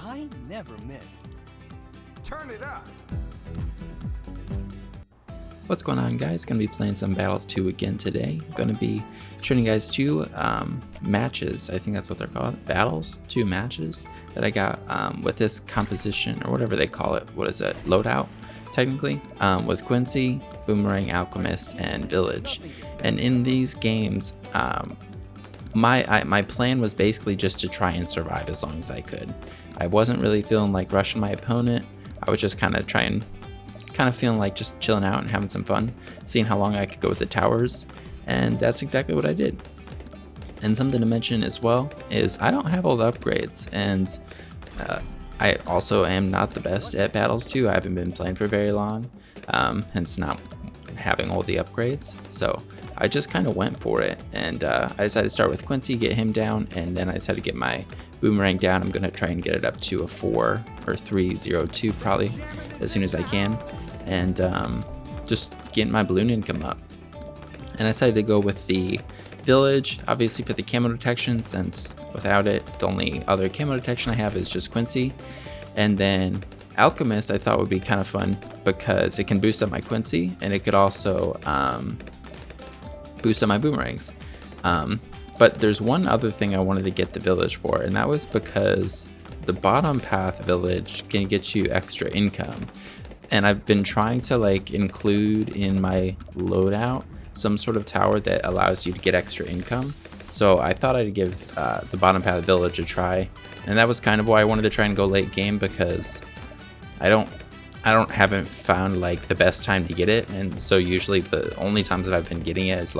I never miss. Turn it up. What's going on, guys? Gonna be playing some Battles 2 again today. I'm gonna be showing you guys two matches. I think that's what they're called. Battles, 2 matches that I got with this composition or whatever they call it. What is it? Loadout, technically, with Quincy, Boomerang, Alchemist, and Village. And in these games, my plan was basically just to try and survive as long as I could. I wasn't really feeling like rushing my opponent. I was just kind of feeling like just chilling out and having some fun, seeing how long I could go with the towers, and that's exactly what I did. And something to mention as well is I don't have all the upgrades, and I also am not the best at Battles 2. I haven't been playing for very long, hence not having all the upgrades. So I just kind of went for it, and I decided to start with Quincy, get him down, and then I decided to get my Boomerang down. I'm going to try and get it up to a 4 or 302 probably as soon as I can, and just getting my balloon income up. And I decided to go with the Village, obviously for the camo detection, since without it, the only other camo detection I have is just Quincy. And then Alchemist I thought would be kind of fun because it can boost up my Quincy, and it could also boost up my Boomerangs. But there's one other thing I wanted to get the Village for, and that was because the bottom path Village can get you extra income. And I've been trying to include in my loadout some sort of tower that allows you to get extra income. So I thought I'd give the bottom path Village a try, and that was kind of why I wanted to try and go late game, because I haven't found the best time to get it. And so usually the only times that I've been getting it is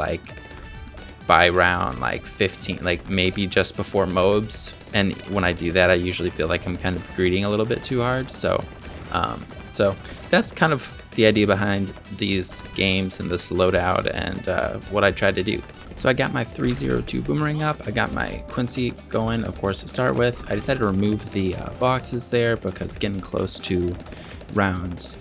by round 15, maybe just before mobs. And when I do that, I usually feel like I'm kind of greeding a little bit too hard. So that's kind of the idea behind these games and this loadout, and what I tried to do. So I got my 302 Boomerang up. I got my Quincy going, of course, to start with. I decided to remove the boxes there because getting close to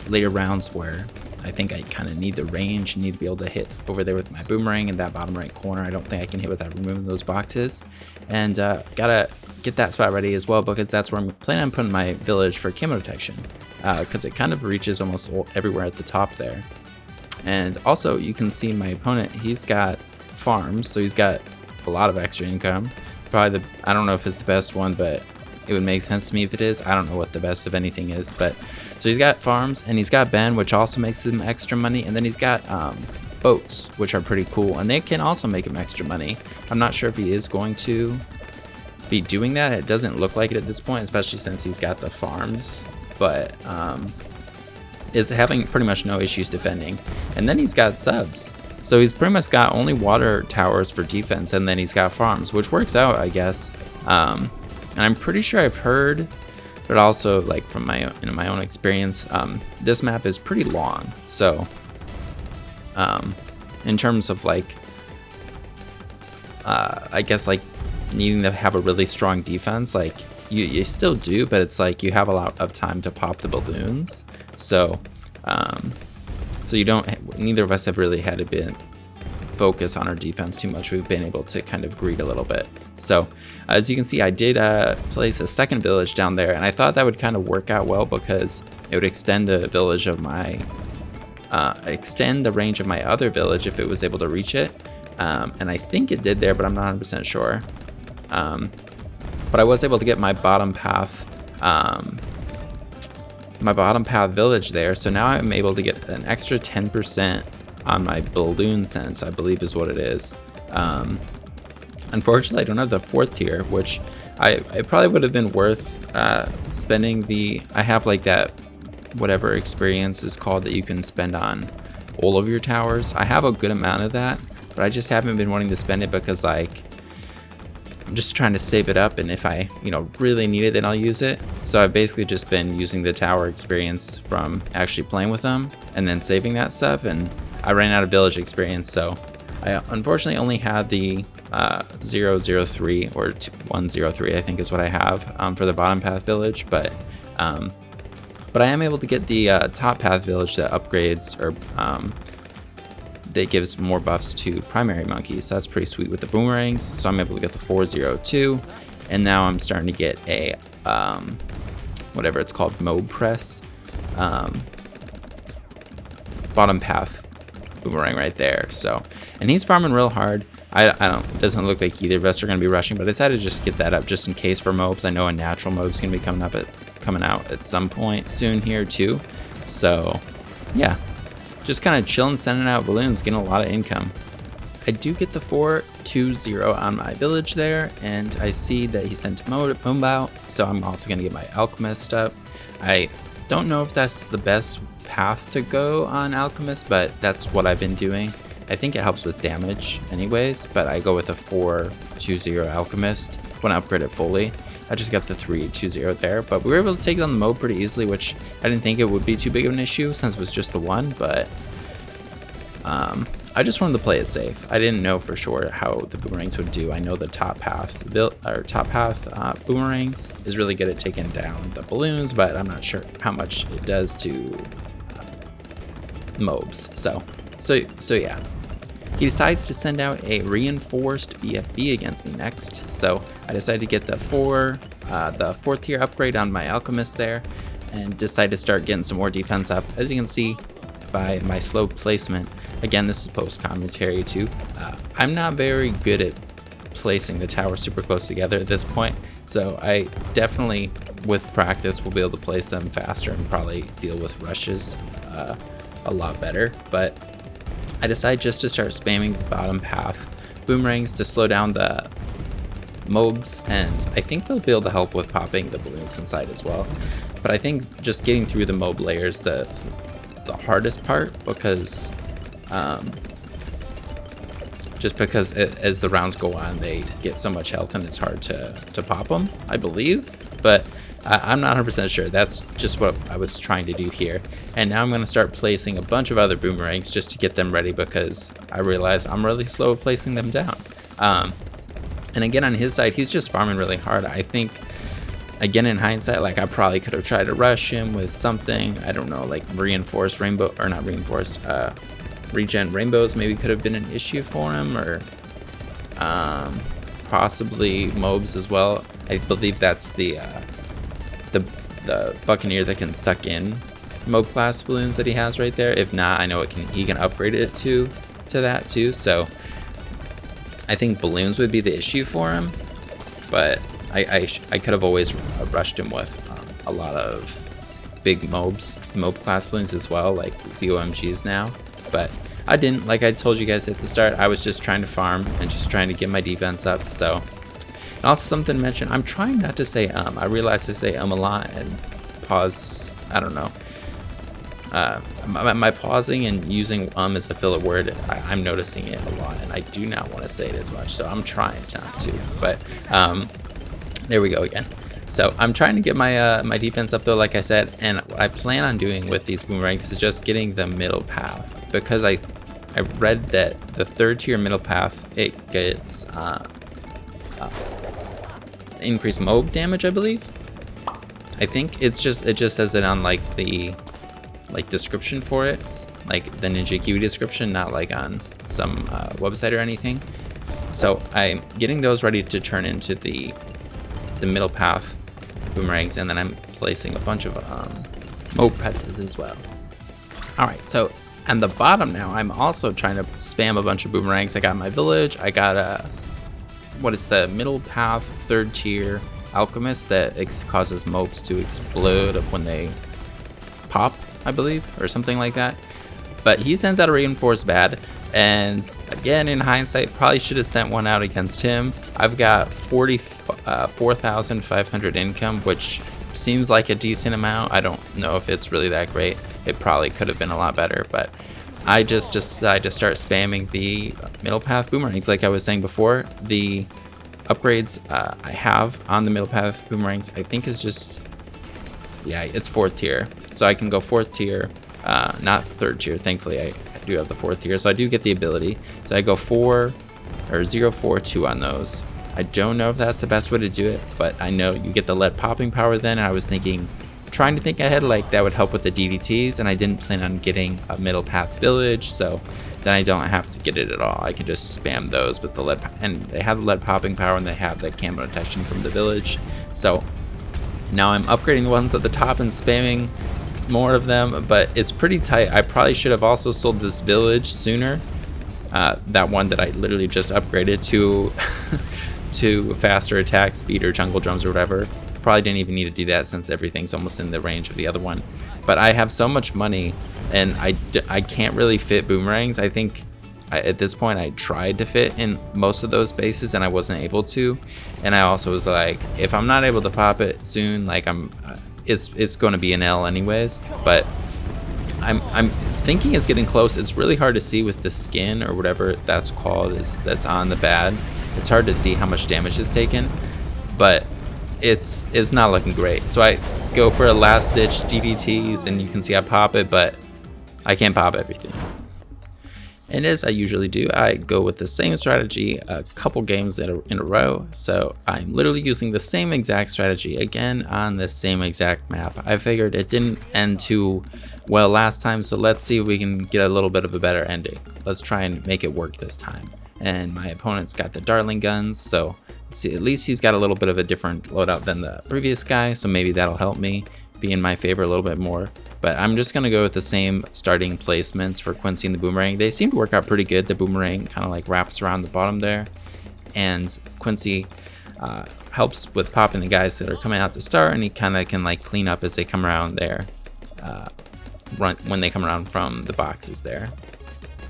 later rounds where I think I kind of need the range, need to be able to hit over there with my Boomerang in that bottom right corner. I don't think I can hit without removing those boxes. And gotta get that spot ready as well, because that's where I'm planning on putting my Village for camo detection, because it kind of reaches almost everywhere at the top there. And also you can see my opponent, he's got farms, so he's got a lot of extra income. Probably I don't know if it's the best one, but it would make sense to me if it is. I don't know what the best of anything is, but so he's got farms, and he's got Ben, which also makes him extra money, and then he's got boats, which are pretty cool, and they can also make him extra money. I'm not sure if he is going to be doing that. It doesn't look like it at this point, especially since he's got the farms, but is having pretty much no issues defending. And then he's got subs, so he's pretty much got only water towers for defense, and then he's got farms, which works out, I guess. And I'm pretty sure I've heard, but also from my own experience, this map is pretty long. So in terms of I guess needing to have a really strong defense, you still do, but it's you have a lot of time to pop the balloons. So you don't, neither of us have really had to focus on our defense too much. We've been able to kind of greed a little bit. So as you can see, I did place a second Village down there, and I thought that would kind of work out well because it would extend the Village of my extend the range of my other Village if it was able to reach it. And I think it did there, but I'm not 100% sure. But I was able to get my bottom path Village there, so now I'm able to get an extra 10% on my balloon sense, I believe is what it is. Unfortunately, I don't have the 4th tier, which it probably would have been worth spending I have that whatever experience is called that you can spend on all of your towers. I have a good amount of that, but I just haven't been wanting to spend it because I'm just trying to save it up, and if I really need it, then I'll use it. So I've basically just been using the tower experience from actually playing with them and then saving that stuff, and I ran out of Village experience, so I unfortunately only had the 003 or 103, I think is what I have for the bottom path Village, but I am able to get the top path Village that upgrades or that gives more buffs to primary monkeys. So that's pretty sweet with the Boomerangs. So I'm able to get the 402, and now I'm starting to get a whatever it's called, mob press. Bottom path boomerang right there. So, and he's farming real hard. I don't, it doesn't look like either of us are going to be rushing, but I decided to just get that up just in case for mobs. I know a natural mob's going to be coming out at some point soon here too. So yeah, just kind of chilling, sending out balloons, getting a lot of income. I do get the 420 on my village there, and I see that he sent Mob out, so I'm also going to get my Alchemist up. I don't know if that's the best path to go on Alchemist, but that's what I've been doing. I think it helps with damage anyways, but I go with a 420 Alchemist when I upgrade it fully. I just got the 320 there, but we were able to take down the Mob pretty easily, which I didn't think it would be too big of an issue since it was just the one, but I just wanted to play it safe. I didn't know for sure how the Boomerangs would do. I know the top path Boomerang is really good at taking down the balloons, but I'm not sure how much it does to mobs. So yeah. He decides to send out a reinforced BFB against me next. So I decided to get the 4th tier upgrade on my Alchemist there, and decide to start getting some more defense up. As you can see by my slow placement, again, this is post commentary too. I'm not very good at placing the towers super close together at this point, so I definitely, with practice, will be able to place them faster and probably deal with rushes a lot better. But I decided just to start spamming the bottom path Boomerangs to slow down the mobs, and I think they'll be able to help with popping the balloons inside as well. But I think just getting through the mob layers the hardest part, because just because as the rounds go on, they get so much health and it's hard to pop them, I believe. But I'm not 100% sure. That's just what I was trying to do here. And now I'm going to start placing a bunch of other Boomerangs just to get them ready, because I realize I'm really slow at placing them down. And again, on his side, he's just farming really hard. I think, again, in hindsight, like, I probably could have tried to rush him with something. I don't know, like reinforced rainbow, or not reinforced, regen rainbows maybe could have been an issue for him, or possibly mobs as well. I believe that's the Buccaneer that can suck in mob class balloons that he has right there. If not, I know he can upgrade it to that too. So I think balloons would be the issue for him, but I could have always rushed him with a lot of big mob class balloons as well, like ZOMGs now. But I didn't. Like I told you guys at the start, I was just trying to farm and just trying to get my defense up. So, and also something to mention, I'm trying not to say I realize I say a lot and pause. I don't know. My pausing and using as a filler word, I'm noticing it a lot, and I do not want to say it as much, so I'm trying not to. But there we go again. So I'm trying to get my my defense up though, like I said, and what I plan on doing with these Boomerangs is just getting the middle path, because I read that the 3rd tier middle path, it gets increased mob damage, I believe. I think it just says it on like the description for it, like the Ninja Kiwi description, not like on some website or anything. So I'm getting those ready to turn into the middle path Boomerangs, and then I'm placing a bunch of mob presses as well. Alright, so on the bottom now, I'm also trying to spam a bunch of Boomerangs. I got my village, I got what is the middle path 3rd tier Alchemist that causes mobs to explode when they pop, I believe, or something like that. But he sends out a reinforced bad, and again, in hindsight, probably should have sent one out against him. I've got 4,500 income, which seems like a decent amount. I don't know if it's really that great. It probably could have been a lot better, but I just decided to start spamming the middle path Boomerangs. Like I was saying before, the upgrades I have on the middle path Boomerangs, I think is just, yeah, it's 4th tier. So I can go 4th tier, not 3rd tier. Thankfully, I do have the 4th tier, so I do get the ability. So I go 042 on those. I don't know if that's the best way to do it, but I know you get the lead popping power then, and I was trying to think ahead, like that would help with the DDTs, and I didn't plan on getting a middle path village, so then I don't have to get it at all. I can just spam those with the lead, and they have the lead popping power, and they have the camo detection from the village. So Now I'm upgrading the ones at the top and spamming more of them, but it's pretty tight. I probably should have also sold this village sooner. That one that I literally just upgraded to to faster attack speed or jungle drums or whatever. Probably didn't even need to do that since everything's almost in the range of the other one. But I have so much money and I can't really fit boomerangs. I think at this point I tried to fit in most of those bases and I wasn't able to. And I also was like, if I'm not able to pop it soon, like it's going to be an L anyways. But I'm thinking it's getting close. It's really hard to see with the skin or whatever that's called that's on the bad. It's hard to see how much damage it's taken, but it's not looking great. So I go for a last ditch DDTs and you can see I pop it, but I can't pop everything. And as I usually do, I go with the same strategy a couple games in a row. So I'm literally using the same exact strategy again on the same exact map. I figured it didn't end too well last time, so let's see if we can get a little bit of a better ending. Let's try and make it work this time. And my opponent's got the darling guns, so let's see, at least he's got a little bit of a different loadout than the previous guy, so maybe that'll help me be in my favor a little bit more. But I'm just going to go with the same starting placements for Quincy and the Boomerang. They seem to work out pretty good. The Boomerang kind of like wraps around the bottom there. And Quincy helps with popping the guys that are coming out to start. And he kind of can like clean up as they come around there. When they come around from the boxes there.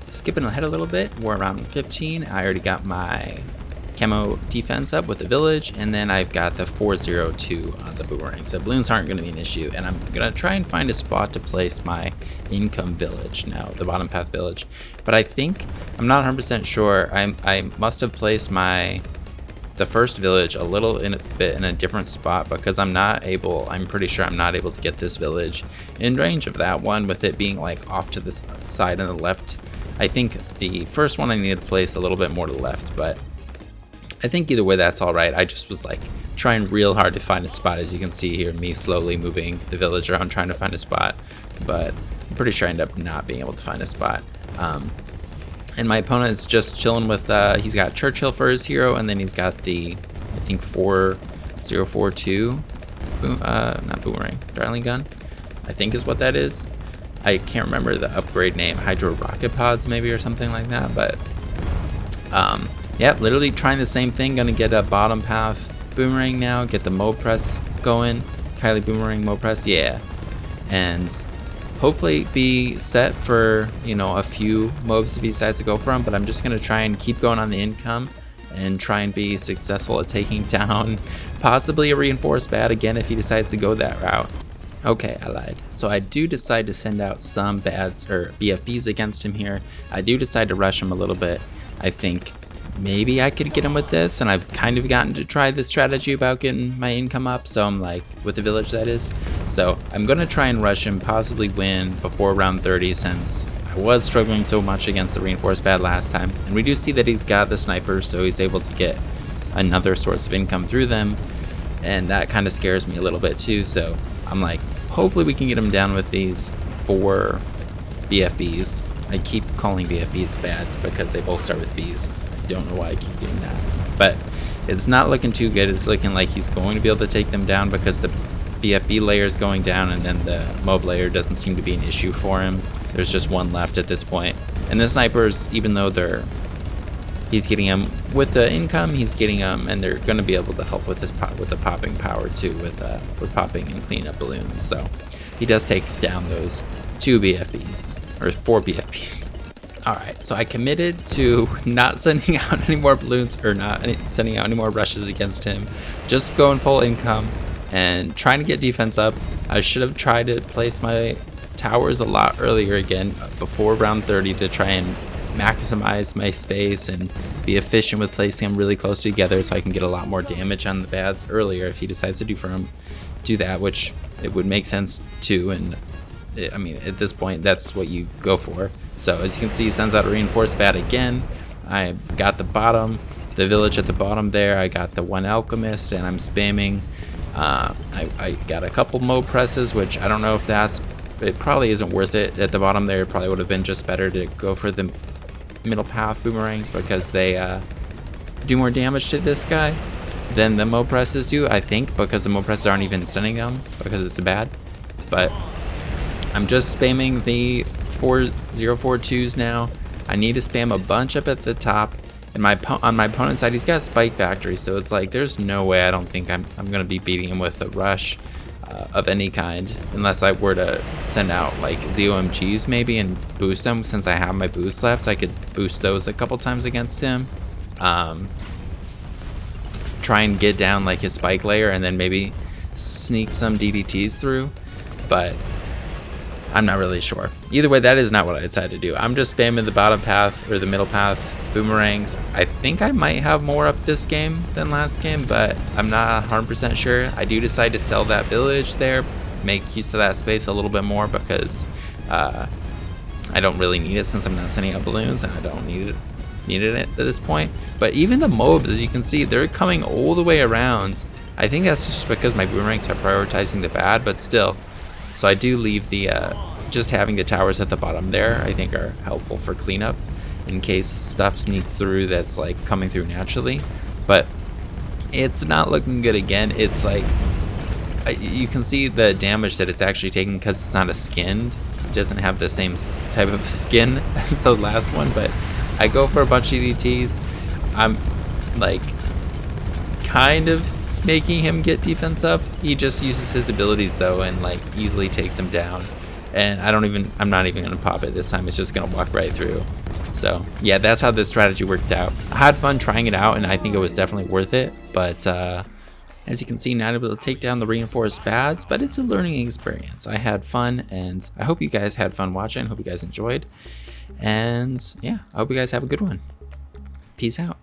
Skipping ahead a little bit, we're around 15. I already got my camo defense up with the village, and then I've got the 402 on the boomerang, so balloons aren't going to be an issue. And I'm going to try and find a spot to place my income village now, the bottom path village. But I think, I'm not 100% sure, I must have placed the first village a little in a different spot, because I'm pretty sure I'm not able to get this village in range of that one, with it being like off to the side on the left. I think the first one I needed to place a little bit more to the left, but I think either way that's all right. I just was like trying real hard to find a spot, as you can see here, me slowly moving the village around trying to find a spot, but I'm pretty sure I ended up not being able to find a spot. And my opponent is just chilling with, he's got Churchill for his hero, and then he's got the, I think 4042, not boomerang, darling gun, I think is what that is. I can't remember the upgrade name, Hydro Rocket Pods maybe or something like that, but yeah, literally trying the same thing. Gonna get a bottom path boomerang now, get the Mo press going, Kylie Boomerang Mo press, yeah, and hopefully be set for, you know, a few mobs if he decides to go for them. But I'm just gonna try and keep going on the income and try and be successful at taking down possibly a reinforced bat again if he decides to go that route. Okay, I lied. So I do decide to send out some bads or BFBs against him here. I do decide to rush him a little bit. I think maybe I could get him with this, and I've kind of gotten to try this strategy about getting my income up, so I'm like, with the village that is. So I'm gonna try and rush him, possibly win before round 30, since I was struggling so much against the reinforced bat last time. And we do see that he's got the sniper, so he's able to get another source of income through them, and that kind of scares me a little bit too. So I'm like, hopefully we can get him down with these 4 BFBs. I keep calling BFBs bads because they both start with Bs. Don't know why I keep doing that, but it's not looking too good. It's looking like he's going to be able to take them down because the BFB layer is going down, and then the mob layer doesn't seem to be an issue for him. There's just one left at this point, and the snipers, even though he's getting them with the income, he's getting them, and they're going to be able to help with his with the popping power too, with popping and cleaning up balloons. So he does take down those 2 BFBs or 4 BFBs. Alright, so I committed to not sending out any more balloons, or not sending out any more rushes against him. Just going full income and trying to get defense up. I should have tried to place my towers a lot earlier again, before round 30, to try and maximize my space and be efficient with placing them really close together so I can get a lot more damage on the bads earlier if he decides to do that, which it would make sense too. And I mean, at this point, that's what you go for. So as you can see, he sends out a reinforced bat again. I've got the village at the bottom there. I got the 1 Alchemist, and I'm spamming. I got a couple Mo presses, which I don't know if it probably isn't worth it at the bottom there. It probably would have been just better to go for the middle path boomerangs because they do more damage to this guy. than the Mo presses do, I think, because the Mo presses aren't even stunning them because it's bad. But I'm just spamming the 4042s now. I need to spam a bunch up at the top. And on my opponent's side, he's got Spike Factory, so it's like there's no way I don't think I'm gonna be beating him with a rush of any kind, unless I were to send out like ZOMGs maybe and boost them. Since I have my boost left, I could boost those a couple times against him. Try and get down like his spike layer and then maybe sneak some DDTs through, but I'm not really sure. Either way, that is not what I decided to do. I'm just spamming the bottom path or the middle path boomerangs. I think I might have more up this game than last game, but I'm not 100% sure. I do decide to sell that village there, make use of that space a little bit more because I don't really need it since I'm not sending out balloons and I don't needed it at this point. But even the mobs, as you can see, they're coming all the way around. I think that's just because my boomerangs are prioritizing the bad, but still. So I do leave the just having the towers at the bottom there, I think are helpful for cleanup in case stuff sneaks through that's like coming through naturally. But it's not looking good again. It's like you can see the damage that it's actually taking because it's not a skinned. It doesn't have the same type of skin as the last one, but I go for a bunch of DTs. I'm like kind of making him get defense up. He just uses his abilities though and like easily takes him down. And I'm not even gonna pop it this time. It's just gonna walk right through. So yeah, that's how this strategy worked out. I had fun trying it out and I think it was definitely worth it. But as you can see, not able to take down the reinforced bads, but it's a learning experience. I had fun and I hope you guys had fun watching. I hope you guys enjoyed. And yeah, I hope you guys have a good one. Peace out.